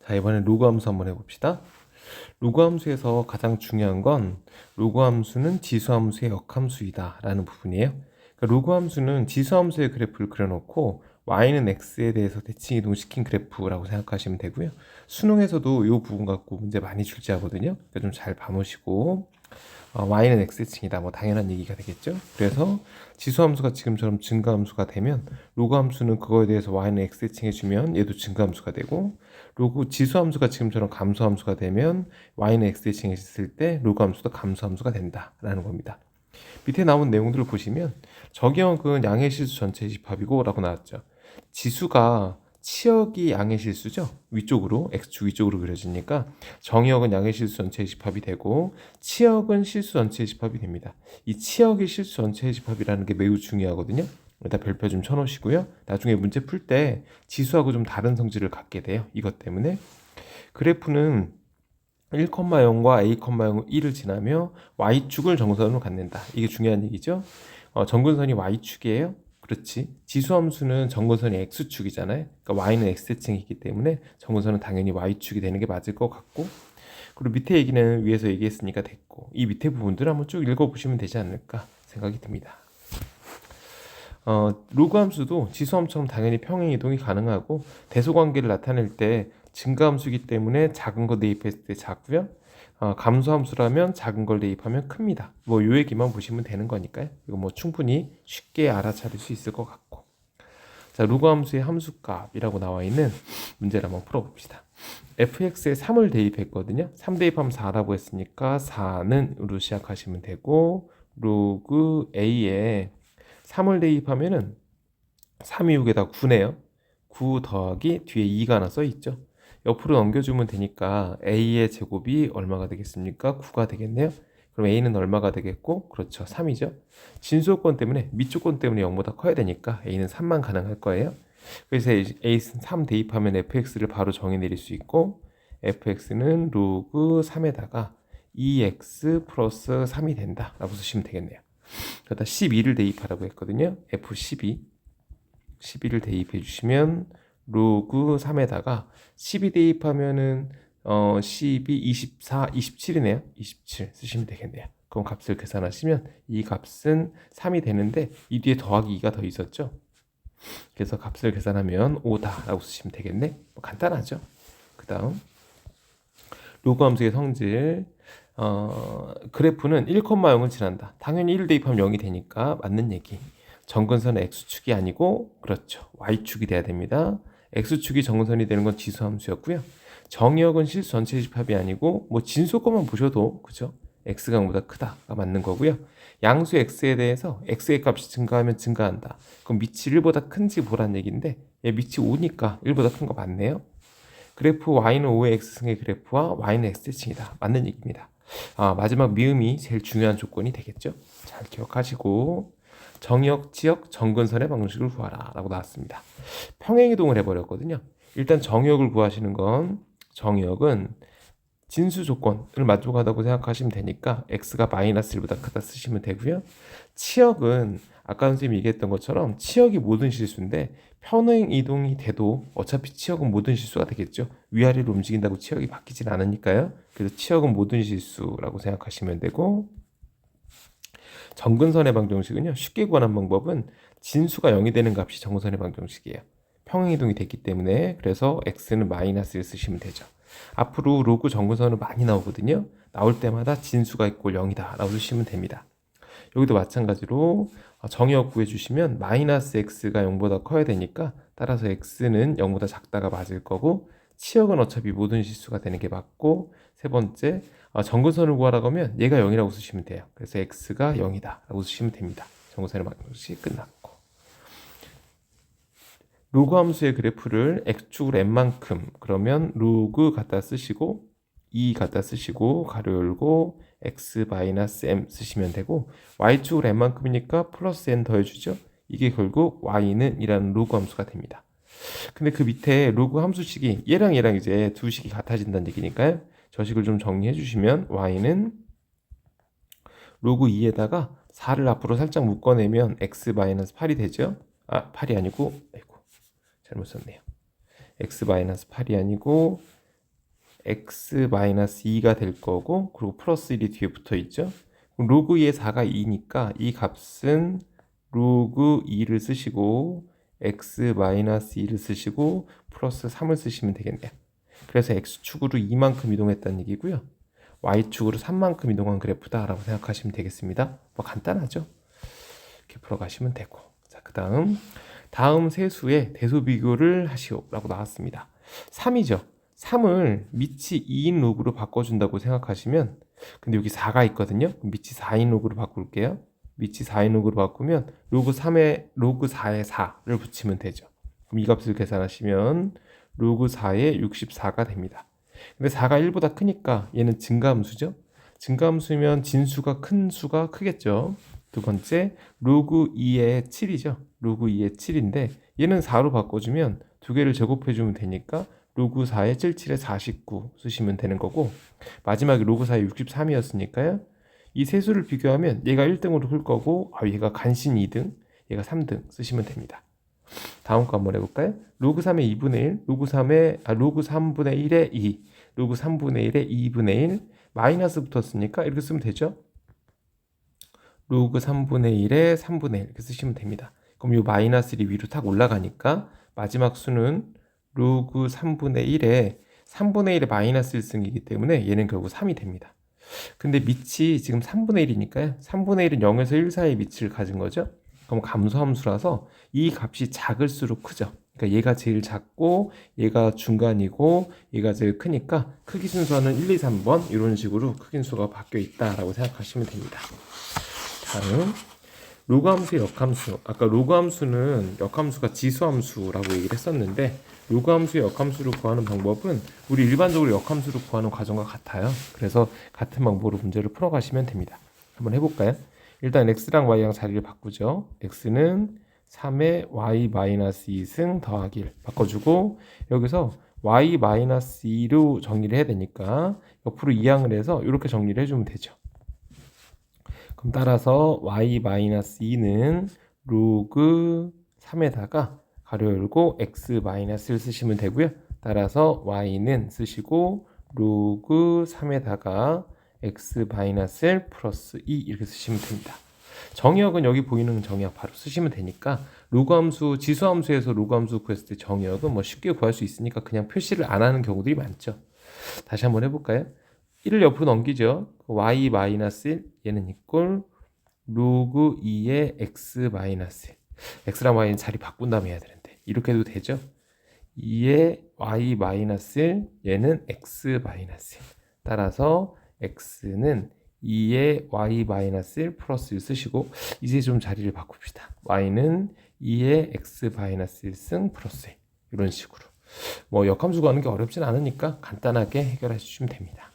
자, 이번엔 로그 함수 한번 해봅시다. 로그 함수에서 가장 중요한 건 로그 함수는 지수 함수의 역함수이다 라는 부분이에요. 그러니까 로그 함수는 지수 함수의 그래프를 그려놓고 y는 x에 대해서 대칭 이동시킨 그래프라고 생각하시면 되고요. 수능에서도 이 부분 갖고 문제 많이 출제하거든요. 그러니까 좀 잘 봐놓으시고 y는 x대칭이다, 뭐 당연한 얘기가 되겠죠. 그래서 지수함수가 지금처럼 증가함수가 되면 로그 함수는 그거에 대해서 y는 x대칭 해주면 얘도 증가함수가 되고, 로그 지수함수가 지금처럼 감소함수가 되면 y는 x대칭 했을 때 로그 함수도 감소함수가 된다라는 겁니다. 밑에 나온 내용들을 보시면 적역은 양의 실수 전체의 집합이고 라고 나왔죠. 지수가 치역이 양의 실수죠. 위쪽으로, x축 위쪽으로 그려지니까 정역은 양의 실수 전체의 집합이 되고 치역은 실수 전체의 집합이 됩니다. 이 치역이 실수 전체의 집합이라는 게 매우 중요하거든요. 일단 별표 좀 쳐놓으시고요. 나중에 문제 풀 때 지수하고 좀 다른 성질을 갖게 돼요. 이것 때문에 그래프는 1,0과 a,0, 1을 지나며 y축을 정선으로 갖는다. 이게 중요한 얘기죠. 정근선이 y축이에요. 그렇지. 지수함수는 정근선이 x축이잖아요. 그러니까 y는 x대칭이기 때문에 정근선은 당연히 y축이 되는 게 맞을 것 같고, 그리고 밑에 얘기는 위에서 얘기했으니까 됐고, 이 밑에 부분들을 한번 쭉 읽어보시면 되지 않을까 생각이 듭니다. 로그 함수도 지수함수처럼 당연히 평행 이동이 가능하고 대소관계를 나타낼 때 증가함수이기 때문에 작은 거 대입했을 때 작고요. 감소함수라면 작은 걸 대입하면 큽니다. 뭐 요 얘기만 보시면 되는 거니까요. 이거 뭐 충분히 쉽게 알아차릴 수 있을 것 같고. 자, 로그 함수의 함수값이라고 나와 있는 문제를 한번 풀어봅시다. fx에 3을 대입했거든요. 3 대입하면 4라고 했으니까 4는으로 시작하시면 되고, 로그 a에 3을 대입하면은 3이 6에다 9네요. 9 더하기 뒤에 2가 하나 써 있죠. 옆으로 넘겨주면 되니까 a의 제곱이 얼마가 되겠습니까? 9가 되겠네요. 그럼 a는 얼마가 되겠고? 그렇죠, 3이죠. 진수요건 때문에, 밑조건 때문에 0보다 커야 되니까 a는 3만 가능할 거예요. 그래서 a 3 대입하면 fx를 바로 정의 내릴 수 있고, fx는 로그 3에다가 2x 플러스 3이 된다 라고 쓰시면 되겠네요. 그러다 12를 대입하라고 했거든요. f12 12를 대입해 주시면 로그 3에다가 12 대입하면은 12, 24, 27이네요. 27 쓰시면 되겠네요. 그럼 값을 계산하시면 이 값은 3이 되는데 이 뒤에 더하기 2가 더 있었죠. 그래서 값을 계산하면 5다 라고 쓰시면 되겠네. 뭐 간단하죠. 그 다음 로그 함수의 성질, 그래프는 1,0을 지난다. 당연히 1을 대입하면 0이 되니까 맞는 얘기. 정근선은 x축이 아니고, 그렇죠, y축이 돼야 됩니다. x축이 정근선이 되는 건 지수함수였고요. 정역은 실수 전체 집합이 아니고 뭐 진수 것만 보셔도 그죠? x가 0보다 크다가 맞는 거고요. 양수 x에 대해서 x의 값이 증가하면 증가한다. 그럼 밑이 1보다 큰지 보란 얘기인데 얘 밑이 5니까 1보다 큰 거 맞네요. 그래프 y는 5의 x승의 그래프와 y는 x대칭이다. 맞는 얘기입니다. 마지막 미음이 제일 중요한 조건이 되겠죠. 잘 기억하시고, 정역, 지역, 정근선의 방정식을 구하라 라고 나왔습니다. 평행이동을 해버렸거든요. 일단 정역을 구하시는 건, 정역은 진수 조건을 만족하다고 생각하시면 되니까 x가 마이너스 1보다 크다 쓰시면 되고요. 치역은 아까 선생님이 얘기했던 것처럼 치역이 모든 실수인데 평행 이동이 돼도 어차피 치역은 모든 실수가 되겠죠. 위아래로 움직인다고 치역이 바뀌진 않으니까요. 그래서 치역은 모든 실수라고 생각하시면 되고, 정근선의 방정식은요, 쉽게 구하는 방법은 진수가 0이 되는 값이 정근선의 방정식이에요. 평행 이동이 됐기 때문에. 그래서 x는 마이너스를 쓰시면 되죠. 앞으로 로그 정근선은 많이 나오거든요. 나올 때마다 진수가 있고 0이다 라고 쓰시면 됩니다. 여기도 마찬가지로 정역 구해주시면 마이너스 x가 0보다 커야 되니까 따라서 x는 0보다 작다가 맞을 거고, 치역은 어차피 모든 실수가 되는 게 맞고, 세 번째, 정근선을 구하라고 하면 얘가 0이라고 쓰시면 돼요. 그래서 x가 0이다 라고 쓰시면 됩니다. 정근선의 방정식 끝났고, 로그 함수의 그래프를 x축으로 n만큼, 그러면 로그 갖다 쓰시고 2 갖다 쓰시고 가로 열고 x 마이너스 m 쓰시면 되고, y축으로 n만큼이니까 플러스 n 더해주죠. 이게 결국 y는 이라는 로그 함수가 됩니다. 근데 그 밑에 로그 함수식이 얘랑 얘랑 이제 두 식이 같아진다는 얘기니까요. 저 식을 좀 정리해 주시면 y는 로그 2에다가 4를 앞으로 살짝 묶어내면 x 마이너스 8이 되죠. 8이 아니고, 아이고 잘못 썼네요. x 마이너스 8이 아니고 x-2가 될 거고 그리고 플러스 1이 뒤에 붙어 있죠. 로그 2의 4가 2니까 이 값은 로그 2를 쓰시고 x-2를 쓰시고 플러스 3을 쓰시면 되겠네요. 그래서 x축으로 2만큼 이동했다는 얘기고요. y축으로 3만큼 이동한 그래프다라고 생각하시면 되겠습니다. 뭐 간단하죠? 이렇게 풀어가시면 되고. 자, 그 다음 세수의 대소 비교를 하시오라고 나왔습니다. 3이죠. 3을 밑이 2인 로그로 바꿔준다고 생각하시면, 근데 여기 4가 있거든요. 밑이 4인 로그로 바꿀게요. 밑이 4인 로그로 바꾸면 로그 4에 4를 붙이면 되죠. 그럼 이 값을 계산하시면 로그 4에 64가 됩니다. 근데 4가 1보다 크니까 얘는 증가함수죠. 증가함수면 진수가 큰 수가 크겠죠. 두 번째, 로그 2의 7이죠. 로그 2의 7인데 얘는 4로 바꿔주면 두 개를 제곱해주면 되니까 로그 4의 77에 49 쓰시면 되는 거고, 마지막에 로그 4의 63이었으니까요. 이 세 수를 비교하면 얘가 1등으로 흘 거고 얘가 간신히 2등, 얘가 3등 쓰시면 됩니다. 다음 거 한번 해볼까요? 로그 3의 2분의 1, 로그 3분의 1의 2, 로그 3분의 1의 2분의 1, 마이너스 붙었으니까 이렇게 쓰면 되죠. 로그 3분의 1에 3분의 1 이렇게 쓰시면 됩니다. 그럼 이 마이너스 1이 위로 탁 올라가니까 마지막 수는 로그 3분의 1에 3분의 1의 마이너스 1승이기 때문에 얘는 결국 3이 됩니다. 근데 밑이 지금 3분의 1이니까요. 3분의 1은 0에서 1 사이의 밑을 가진 거죠. 그럼 감소함수라서 이 값이 작을수록 크죠. 그러니까 얘가 제일 작고 얘가 중간이고 얘가 제일 크니까 크기 순서는 1, 2, 3번 이런 식으로 크기 순서가 바뀌어 있다라고 생각하시면 됩니다. 다음 로그함수의 역함수. 아까 로그함수는 역함수가 지수함수라고 얘기를 했었는데 로그함수의 역함수를 구하는 방법은 우리 일반적으로 역함수를 구하는 과정과 같아요. 그래서 같은 방법으로 문제를 풀어가시면 됩니다. 한번 해볼까요? 일단 x랑 y랑 자리를 바꾸죠. x는 3의 y-2승 더하기 1 바꿔주고 여기서 y-2로 정리를 해야 되니까 옆으로 이항을 해서 이렇게 정리를 해주면 되죠. 그럼 따라서 y-2는 로그 3에다가 가로 열고 x-1 쓰시면 되고요. 따라서 y는 쓰시고 로그 3에다가 x-1 플러스 2 이렇게 쓰시면 됩니다. 정의역은 여기 보이는 정의역 바로 쓰시면 되니까 로그함수, 지수함수에서 로그함수 구했을 때 정의역은 뭐 쉽게 구할 수 있으니까 그냥 표시를 안 하는 경우들이 많죠. 다시 한번 해볼까요? 1을 옆으로 넘기죠. y-1 얘는 이꼴 로그 2의 x-1 x랑 y는 자리 바꾼 다음에 해야 되는데 이렇게 해도 되죠. 2의 y-1 얘는 x-1 따라서 x는 2의 y-1 플러스 1 쓰시고 이제 좀 자리를 바꿉시다. y는 2의 x-1승 플러스 1 이런 식으로 뭐 역함수 구하는 게 어렵진 않으니까 간단하게 해결해 주시면 됩니다.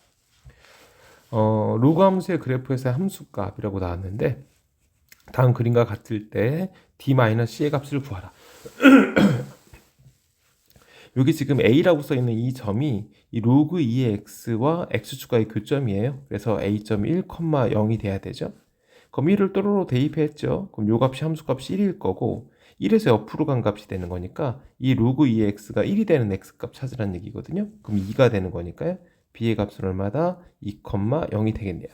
로그 함수의 그래프에서의 함수값이라고 나왔는데 다음 그림과 같을 때 d-c의 값을 구하라. 여기 지금 a라고 써있는 이 점이 이 로그 2의 x와 x축과의 교점이에요. 그래서 a점이 1,0이 돼야 되죠. 그럼 1을 또로로 대입했죠. 그럼 요 값이 함수값이 1일 거고 1에서 옆으로 간 값이 되는 거니까 이 로그 2의 x가 1이 되는 x값 찾으라는 얘기거든요. 그럼 2가 되는 거니까요. b의 값은 얼마다? 2,0이 되겠네요.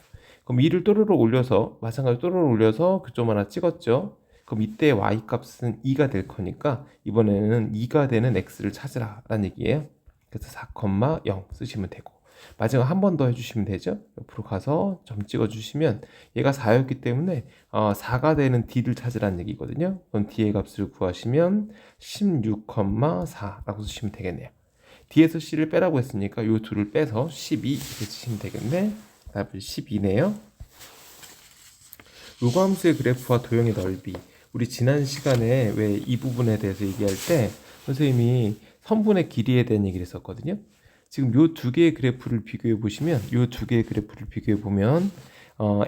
그럼 2를 또로로 올려서 마찬가지로 또로로 올려서 교점 하나 찍었죠. 그럼 이때 y값은 2가 될 거니까 이번에는 2가 되는 x를 찾으라라는 얘기예요. 그래서 4,0 쓰시면 되고 마지막 한 번 더 해주시면 되죠. 옆으로 가서 점 찍어주시면 얘가 4였기 때문에 4가 되는 d를 찾으라는 얘기거든요. 그럼 d의 값을 구하시면 16,4라고 쓰시면 되겠네요. d에서 c를 빼라고 했으니까 이 둘을 빼서 12 이렇게 쓰시면 되겠네. 답은 12네요. 로그함수의 그래프와 도형의 넓이. 우리 지난 시간에 왜 이 부분에 대해서 얘기할 때 선생님이 선분의 길이에 대한 얘기를 했었거든요. 지금 요 두 개의 그래프를 비교해 보시면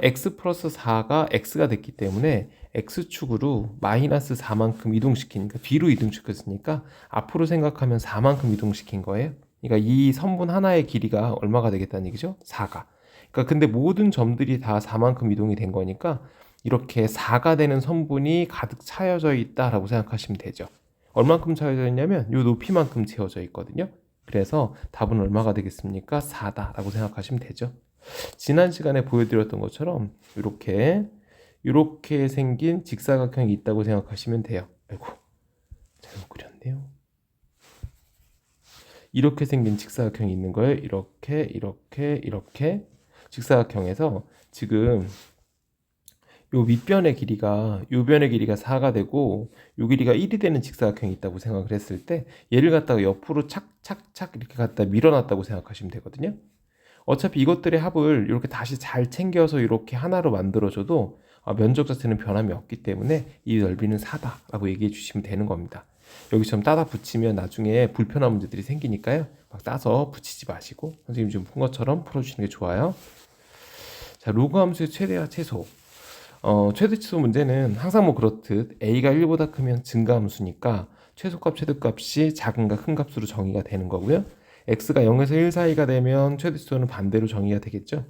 x 플러스 4가 x가 됐기 때문에 x축으로 마이너스 4만큼 이동시키니까 뒤로 이동시켰으니까 앞으로 생각하면 4만큼 이동시킨 거예요. 그러니까 이 선분 하나의 길이가 얼마가 되겠다는 얘기죠? 4가. 그러니까 근데 모든 점들이 다 4만큼 이동이 된 거니까 이렇게 4가 되는 선분이 가득 차여져 있다라고 생각하시면 되죠. 얼만큼 차여져 있냐면 이 높이만큼 채워져 있거든요. 그래서 답은 얼마가 되겠습니까? 4다라고 생각하시면 되죠. 지난 시간에 보여드렸던 것처럼 이렇게 생긴 직사각형이 있다고 생각하시면 돼요. 아이고, 잘못 그렸네요. 이렇게 생긴 직사각형이 있는 거예요. 이렇게 직사각형에서 지금 요 밑변의 길이가 요 변의 길이가 4가 되고 요 길이가 1이 되는 직사각형이 있다고 생각을 했을 때 얘를 갖다가 옆으로 착착착 이렇게 갖다 밀어놨다고 생각하시면 되거든요. 어차피 이것들의 합을 이렇게 다시 잘 챙겨서 이렇게 하나로 만들어줘도 면적 자체는 변함이 없기 때문에 이 넓이는 4다라고 얘기해 주시면 되는 겁니다. 여기처럼 따다 붙이면 나중에 불편한 문제들이 생기니까요. 막 따서 붙이지 마시고 선생님 지금 푼 것처럼 풀어주시는 게 좋아요. 자, 로그 함수의 최대와 최소. 최대치수 문제는 항상 뭐 그렇듯 a가 1보다 크면 증가함수니까 최소값, 최대값이 작은가 큰 값으로 정의가 되는 거고요. x가 0에서 1 사이가 되면 최대치수는 반대로 정의가 되겠죠.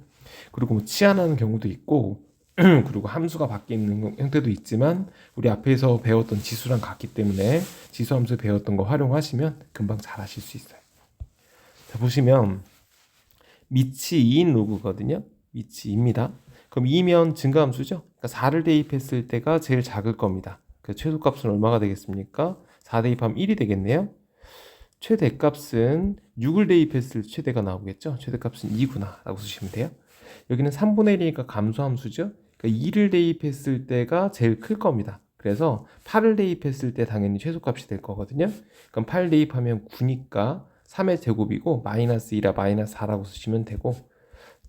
그리고 뭐 치환하는 경우도 있고 그리고 함수가 바뀌는 형태도 있지만 우리 앞에서 배웠던 지수랑 같기 때문에 지수함수 배웠던 거 활용하시면 금방 잘 하실 수 있어요. 자, 보시면 밑이 2인 로그거든요. 밑이 2입니다. 그럼 2면 증가함수죠. 그러니까 4를 대입했을 때가 제일 작을 겁니다. 그 최소값은 얼마가 되겠습니까? 4 대입하면 1이 되겠네요. 최대값은 6을 대입했을 때 최대가 나오겠죠. 최대값은 2구나 라고 쓰시면 돼요. 여기는 3분의 1이니까 감소함수죠. 그러니까 2를 대입했을 때가 제일 클 겁니다. 그래서 8을 대입했을 때 당연히 최소값이 될 거거든요. 그럼 8 대입하면 9니까 3의 제곱이고 마이너스 2라 마이너스 4라고 쓰시면 되고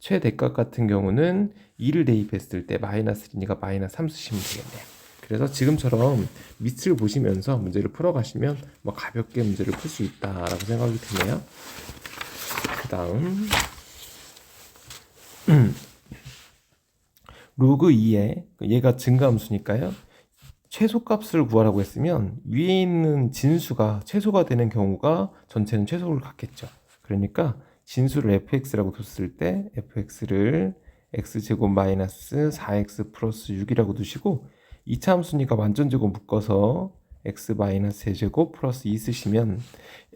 최대값 같은 경우는 2를 대입했을 때 마이너스 1이니까 마이너스 3 쓰시면 되겠네요. 그래서 지금처럼 밑을 보시면서 문제를 풀어가시면 뭐 가볍게 문제를 풀 수 있다라고 생각이 드네요. 그 다음 로그 2에 얘가 증가함수니까요. 최소값을 구하라고 했으면 위에 있는 진수가 최소가 되는 경우가 전체는 최소를 갖겠죠. 그러니까 진수를 fx라고 뒀을 때 fx를 x제곱 마이너스 4x 플러스 6이라고 두시고 2차 함수니까 완전제곱 묶어서 x 마이너스 세제곱 플러스 2 쓰시면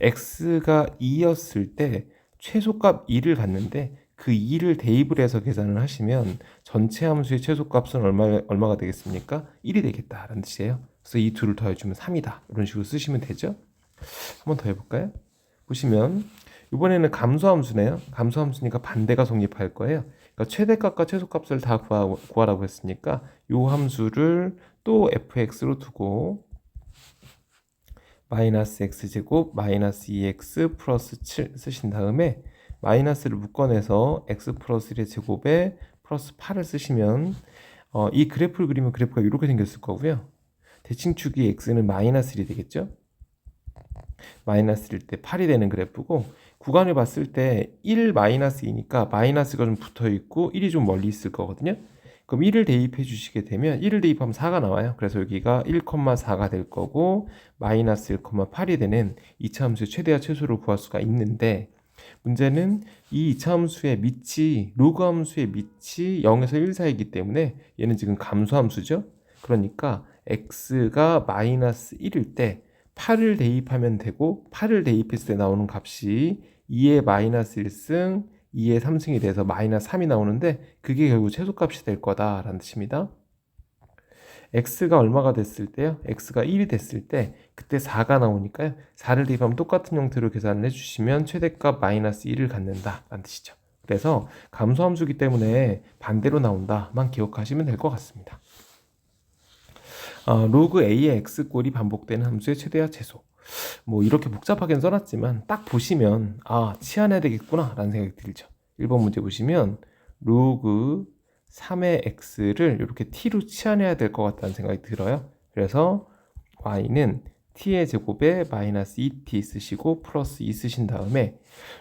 x가 2였을 때 최소값 2를 갖는데 그 2를 대입을 해서 계산을 하시면 전체 함수의 최소값은 얼마가 되겠습니까? 1이 되겠다라는 뜻이에요. 그래서 이 둘을 더해주면 3이다. 이런 식으로 쓰시면 되죠. 한번 더 해볼까요? 보시면 이번에는 감소함수네요. 감소함수니까 반대가 성립할 거예요. 그러니까 최대값과 최소값을 다 구하라고 했으니까 이 함수를 또 fx로 두고 마이너스 x제곱 마이너스 2x 플러스 7 쓰신 다음에 마이너스를 묶어내서 x 플러스 1의 제곱에 플러스 8을 쓰시면 이 그래프를 그리면 그래프가 이렇게 생겼을 거고요. 대칭축이 x는 마이너스 1이 되겠죠. 마이너스 1일 때 8이 되는 그래프고 구간을 봤을 때 1 마이너스 2니까 마이너스가 좀 붙어 있고 1이 좀 멀리 있을 거거든요. 그럼 1을 대입해 주시게 되면 1을 대입하면 4가 나와요. 그래서 여기가 1,4가 될 거고 마이너스 1,8이 되는 2차 함수의 최대와 최소를 구할 수가 있는데 문제는 이 2차 함수의 밑이 로그 함수의 밑이 0에서 1 사이이기 때문에 얘는 지금 감소함수죠. 그러니까 x가 마이너스 1일 때 8을 대입하면 되고 8을 대입했을 때 나오는 값이 2의 마이너스 1승 2의 3승이 돼서 마이너스 3이 나오는데 그게 결국 최소값이 될 거다라는 뜻입니다. x가 얼마가 됐을 때요? x가 1이 됐을 때 그때 4가 나오니까요. 4를 대입하면 똑같은 형태로 계산을 해주시면 최대값 마이너스 1을 갖는다라는 뜻이죠. 그래서 감소함수기 때문에 반대로 나온다만 기억하시면 될 것 같습니다. 로그 a의 x꼴이 반복되는 함수의 최대와 최소. 뭐 이렇게 복잡하게 써놨지만 딱 보시면 치환해야 되겠구나 라는 생각이 들죠. 1번 문제 보시면 로그 3의 x를 이렇게 t로 치환해야 될 것 같다는 생각이 들어요. 그래서 y는 t의 제곱에 마이너스 2t 쓰시고 플러스 2 쓰신 다음에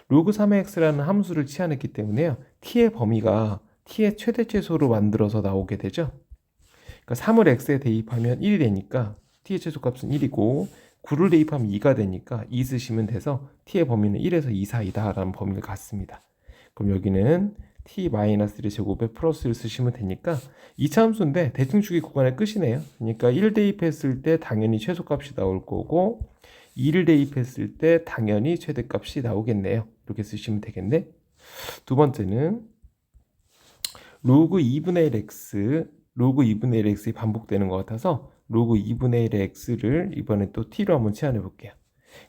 로그 3의 x라는 함수를 치환했기 때문에요. t의 범위가 t의 최대 최소로 만들어서 나오게 되죠. 그러니까 3을 x에 대입하면 1이 되니까 t의 최소값은 1이고 9를 대입하면 2가 되니까 2 쓰시면 돼서 t의 범위는 1에서 2 사이다 라는 범위를 갖습니다. 그럼 여기는 t-1의 제곱에 플러스를 쓰시면 되니까 2차 함수인데 대칭축이 구간의 끝이네요. 그러니까 1 대입했을 때 당연히 최소값이 나올 거고 2를 대입했을 때 당연히 최대값이 나오겠네요. 이렇게 쓰시면 되겠네. 두 번째는 로그 2분의 1 x, 로그 2분의 1 x이 반복되는 것 같아서 로그 2분의 1 x를 이번에 또 t로 한번 치환해 볼게요.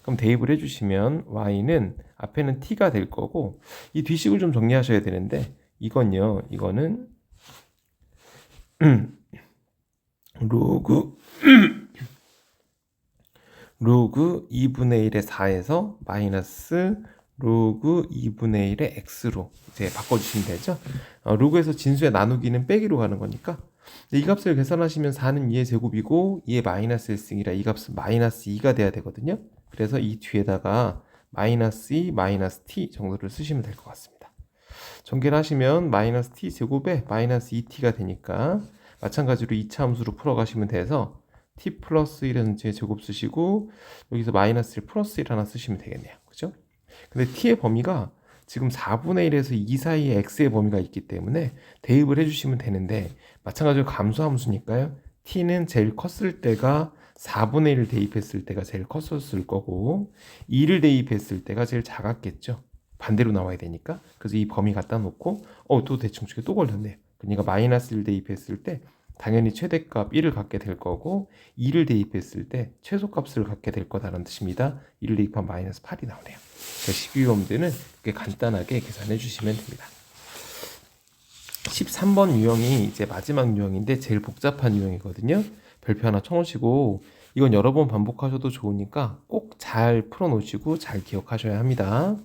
그럼 대입을 해주시면 y는 앞에는 t가 될 거고, 이 뒤식을 좀 정리하셔야 되는데, 이거는 로그 2분의 1의 4에서 마이너스 로그 2분의 1의 x로 이제 바꿔주시면 되죠. 로그에서 진수의 나누기는 빼기로 가는 거니까, 이 값을 계산하시면 4는 2의 제곱이고 2의 마이너스 1승이라 이 값은 마이너스 2가 돼야 되거든요. 그래서 이 뒤에다가 마이너스 2, 마이너스 t 정도를 쓰시면 될 것 같습니다. 전개를 하시면 마이너스 t 제곱에 마이너스 2t가 되니까 마찬가지로 2차 함수로 풀어가시면 돼서 t 플러스 1의 제곱 쓰시고 여기서 마이너스 1 플러스 1 하나 쓰시면 되겠네요. 그죠? 근데 t의 범위가 지금 4분의 1에서 2 사이에 x의 범위가 있기 때문에 대입을 해주시면 되는데, 마찬가지로 감소함수니까요. t는 제일 컸을 때가 4분의 1을 대입했을 때가 제일 컸었을 거고 2를 대입했을 때가 제일 작았겠죠. 반대로 나와야 되니까. 그래서 이 범위 갖다 놓고 또 대충 또 걸렸네요. 그러니까 마이너스 1 대입했을 때 당연히 최대값 1을 갖게 될 거고 2를 대입했을 때 최소값을 갖게 될 거다라는 뜻입니다. 1을 대입한 마이너스 8이 나오네요. 12유형들은 이렇게 간단하게 계산해 주시면 됩니다. 13번 유형이 이제 마지막 유형인데 제일 복잡한 유형이거든요. 별표 하나 쳐놓으시고 이건 여러 번 반복하셔도 좋으니까 꼭 잘 풀어놓으시고 잘 기억하셔야 합니다.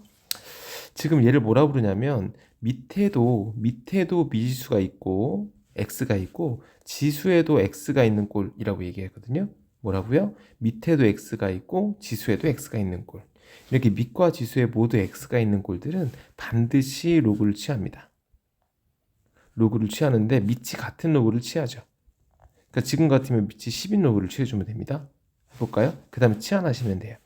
지금 얘를 뭐라 부르냐면 밑에도 미지수가 있고 x가 있고 지수에도 x가 있는 꼴이라고 얘기하거든요. 뭐라고요? 밑에도 x가 있고 지수에도 x가 있는 꼴. 이렇게 밑과 지수에 모두 x가 있는 꼴들은 반드시 로그를 취합니다. 로그를 취하는데 밑이 같은 로그를 취하죠. 그러니까 지금 같으면 밑이 10인 로그를 취해주면 됩니다. 해볼까요? 그 다음에 치환하시면 돼요.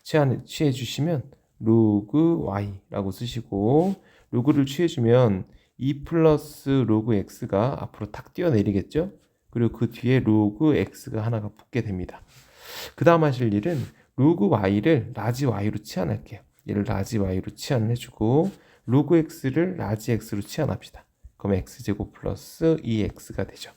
취해주시면 로그 y라고 쓰시고 로그를 취해주면 2 플러스 로그 x가 앞으로 탁 뛰어내리겠죠. 그리고 그 뒤에 로그 x가 하나가 붙게 됩니다. 그 다음 하실 일은 로그 y를 라지 y로 치환할게요. 얘를 라지 y로 치환을 해주고 로그 x를 라지 x로 치환합시다. 그럼 x제곱 플러스 2x가 되죠.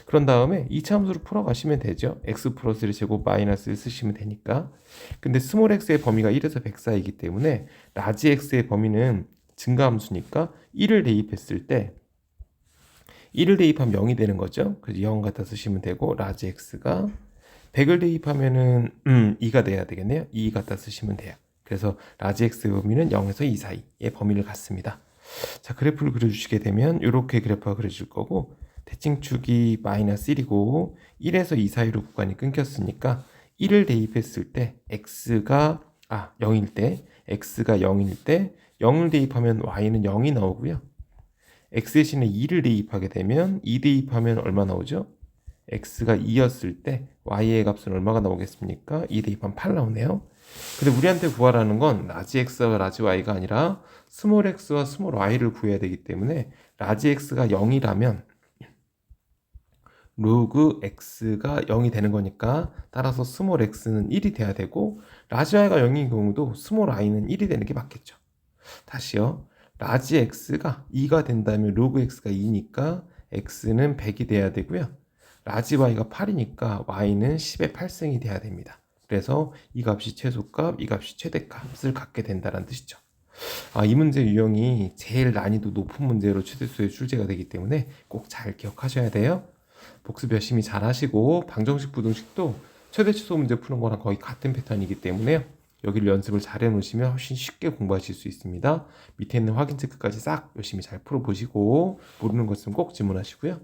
그런 다음에 2차 함수로 풀어가시면 되죠. x 플러스 1 제곱 마이너스 1 쓰시면 되니까. 근데 스몰 x의 범위가 1에서 100 사이이기 때문에 라지 x의 범위는 증가함수니까 1을 대입했을 때 1을 대입하면 0이 되는 거죠. 그래서 0 갖다 쓰시면 되고 라지 x가 100을 대입하면은 2가 돼야 되겠네요. 2 갖다 쓰시면 돼요. 그래서 라지 x의 범위는 0에서 2 사이의 범위를 갖습니다. 자, 그래프를 그려주시게 되면 이렇게 그래프가 그려질 거고 대칭축이 마이너스 1이고 1에서 2 사이로 구간이 끊겼으니까 1을 대입했을 때 x가 0일 때 x가 0일 때 0을 대입하면 y는 0이 나오고요. x 대신에 2를 대입하게 되면 2 대입하면 얼마 나오죠? x가 2였을 때 y의 값은 얼마가 나오겠습니까? 2 대입하면 8 나오네요. 근데 우리한테 구하라는 건 라지 x와 라지 y가 아니라 스몰 x와 스몰 y를 구해야 되기 때문에 라지 x가 0이라면 로그 x가 0이 되는 거니까 따라서 스몰 x는 1이 돼야 되고 라지 y가 0인 경우도 스몰 y는 1이 되는 게 맞겠죠. 다시요. 라지 x가 2가 된다면 로그 x가 2니까 x는 100이 돼야 되고요. 라지 y가 8이니까 y는 10의 8승이 돼야 됩니다. 그래서 이 값이 최소값, 이 값이 최대값을 갖게 된다는 뜻이죠. 이 문제 유형이 제일 난이도 높은 문제로 최대수의 출제가 되기 때문에 꼭 잘 기억하셔야 돼요. 복습 열심히 잘 하시고 방정식, 부등식도 최대 최소 문제 푸는 거랑 거의 같은 패턴이기 때문에요. 여기를 연습을 잘 해놓으시면 훨씬 쉽게 공부하실 수 있습니다. 밑에 있는 확인 체크까지 싹 열심히 잘 풀어보시고 모르는 것은 꼭 질문하시고요.